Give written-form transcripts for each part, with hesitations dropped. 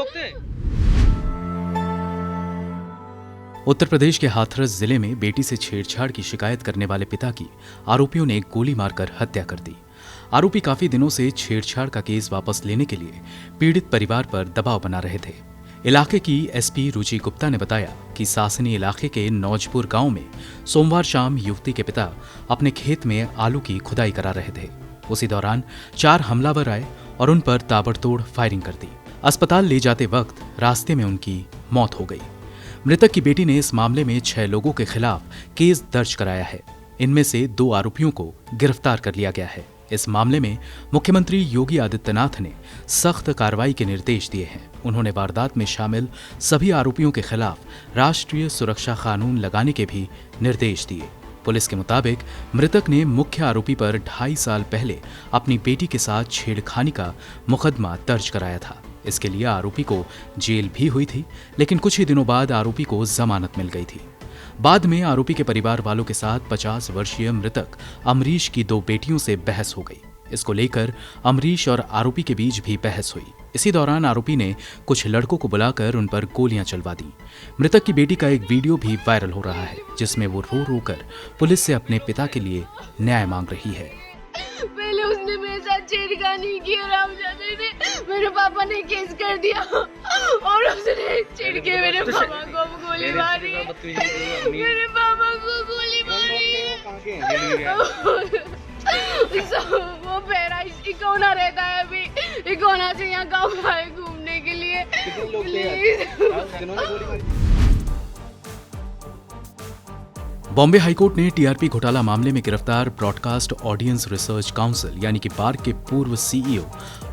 रोकते। उत्तर प्रदेश के हाथरस जिले में बेटी से छेड़छाड़ की शिकायत करने वाले पिता की आरोपियों ने गोली मारकर हत्या कर दी। आरोपी काफी दिनों से छेड़छाड़ का केस वापस लेने के लिए पीड़ित परिवार पर दबाव बना रहे थे। इलाके की एसपी रुचि गुप्ता ने बताया कि सासनी इलाके के नौजपुर गांव में सोमवार शाम युवती के पिता अपने खेत में आलू की खुदाई करा रहे थे। उसी दौरान 4 हमलावर आए और उन पर ताबड़तोड़ फायरिंग कर दी। अस्पताल ले जाते वक्त रास्ते में उनकी मौत हो गई। मृतक की बेटी ने इस मामले में 6 लोगों के खिलाफ केस दर्ज कराया है। इनमें से 2 आरोपियों को गिरफ्तार कर लिया गया है। इस मामले में मुख्यमंत्री योगी आदित्यनाथ ने सख्त कार्रवाई के निर्देश दिए हैं। उन्होंने वारदात में शामिल सभी आरोपियों के खिलाफ राष्ट्रीय सुरक्षा कानून लगाने के भी निर्देश दिए। पुलिस के मुताबिक मृतक ने मुख्य आरोपी पर 2.5 साल पहले अपनी बेटी के साथ छेड़खानी का मुकदमा दर्ज कराया था। इसके लिए आरोपी को जेल भी हुई थी, लेकिन कुछ ही दिनों बाद आरोपी को जमानत मिल गई थी। बाद में आरोपी के परिवार वालों के साथ 50 वर्षीय मृतक अमरीश की 2 बेटियों से बहस हो गई। इसको लेकर अमरीश और आरोपी के बीच भी बहस हुई। इसी दौरान आरोपी ने कुछ लड़कों को बुलाकर उन पर गोलियां चलवा दी। मृतक की बेटी का एक वीडियो भी वायरल हो रहा है, जिसमें वो रो रो कर पुलिस से अपने पिता के लिए न्याय मांग रही है। पहले उसने मेरे साथ छेड़खानी की और रामजादा ने मेरे पापा ने केस कर दिया और उसने चिढ़ के मेरे पापा को गोली मारी। मेरे पापा को गोली मारी। वो बहराइच इकोना रहता है, अभी इकोना से यहाँ गाँव आए घूमने के लिए। बॉम्बे हाईकोर्ट ने टीआरपी घोटाला मामले में गिरफ्तार ब्रॉडकास्ट ऑडियंस रिसर्च काउंसिल यानी कि बार्क के पूर्व सीईओ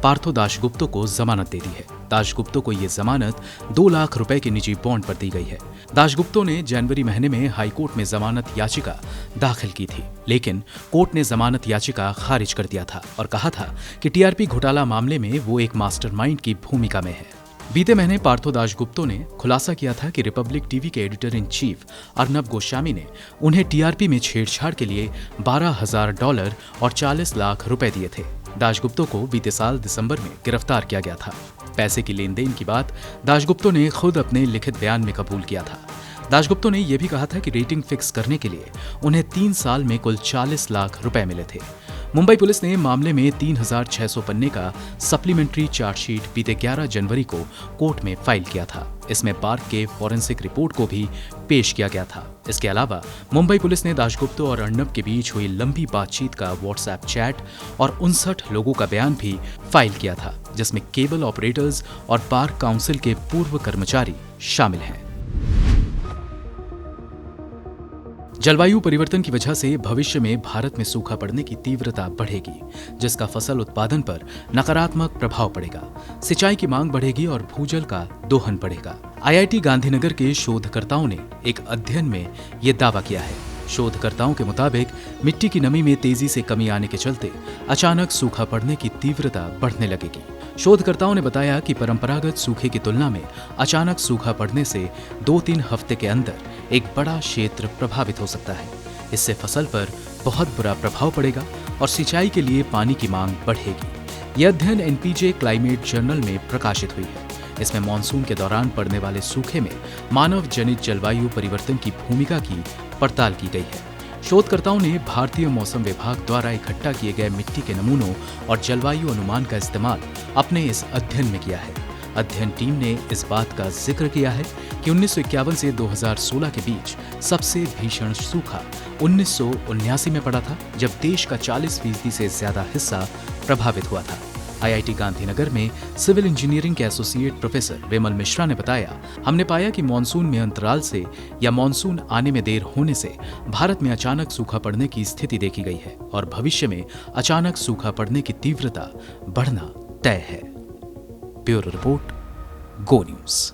पार्थो दासगुप्ता को जमानत दे दी है। दासगुप्ता को ये जमानत 2 लाख रुपए के निजी बॉन्ड पर दी गई है। दासगुप्ता ने जनवरी महीने में हाईकोर्ट में जमानत याचिका दाखिल की थी, लेकिन कोर्ट ने जमानत याचिका खारिज कर दिया था और कहा था कि टीआरपी घोटाला मामले में वो एक मास्टरमाइंड की भूमिका में है। बीते महीने पार्थो दासगुप्ता ने खुलासा किया था कि रिपब्लिक टीवी के editor in chief Arnab Goswami ने उन्हें टीआरपी में छेड़छाड़ के लिए $12,000 और 40 लाख रुपए दिए थे। दासगुप्ता को बीते साल दिसंबर में गिरफ्तार किया गया था। पैसे की लेन देन की बात दासगुप्ता ने खुद अपने लिखित बयान में कबूल किया था। दासगुप्ता ने यह भी कहा था कि रेटिंग फिक्स करने के लिए उन्हें 3 साल में कुल 40 लाख रुपए मिले थे। मुंबई पुलिस ने मामले में 3600 पन्ने का सप्लीमेंट्री चार्जशीट बीते 11 जनवरी को कोर्ट में फाइल किया था। इसमें पार्क के फॉरेंसिक रिपोर्ट को भी पेश किया गया था। इसके अलावा मुंबई पुलिस ने दासगुप्ता और अर्नब के बीच हुई लंबी बातचीत का व्हाट्सएप चैट और 59 लोगों का बयान भी फाइल किया था, जिसमें केबल ऑपरेटर्स और पार्क काउंसिल के पूर्व कर्मचारी शामिल हैं। जलवायु परिवर्तन की वजह से भविष्य में भारत में सूखा पड़ने की तीव्रता बढ़ेगी, जिसका फसल उत्पादन पर नकारात्मक प्रभाव पड़ेगा। सिंचाई की मांग बढ़ेगी और भूजल का दोहन बढ़ेगा। आईआईटी गांधीनगर के शोधकर्ताओं ने एक अध्ययन में ये दावा किया है। शोधकर्ताओं के मुताबिक मिट्टी की नमी में तेजी से कमी आने के चलते अचानक सूखा पड़ने की तीव्रता बढ़ने लगेगी। शोधकर्ताओं ने बताया कि परंपरागत सूखे की तुलना में अचानक सूखा पड़ने से 2-3 हफ्ते के अंदर एक बड़ा क्षेत्र प्रभावित हो सकता है। इससे फसल पर बहुत बुरा प्रभाव पड़ेगा और सिंचाई के लिए पानी की मांग बढ़ेगी। यह अध्ययन एनपीजे क्लाइमेट जर्नल में प्रकाशित हुई है। इसमें मानसून के दौरान पड़ने वाले सूखे में मानव जनित जलवायु परिवर्तन की भूमिका की पड़ताल की गई है। शोधकर्ताओं ने भारतीय मौसम विभाग द्वारा इकट्ठा किए गए मिट्टी के नमूनों और जलवायु अनुमान का इस्तेमाल अपने इस अध्ययन में किया है। अध्ययन टीम ने इस बात का जिक्र किया है कि 1951 से 2016 के बीच सबसे भीषण सूखा 1979 में पड़ा था, जब देश का 40% से ज्यादा हिस्सा प्रभावित हुआ था। आईआईटी गांधीनगर में सिविल इंजीनियरिंग के एसोसिएट प्रोफेसर विमल मिश्रा ने बताया, हमने पाया कि मानसून में अंतराल से या मानसून आने में देर होने से भारत में अचानक सूखा पड़ने की स्थिति देखी गई है और भविष्य में अचानक सूखा पड़ने की तीव्रता बढ़ना तय है। ब्यूरो रिपोर्ट, गो न्यूज़।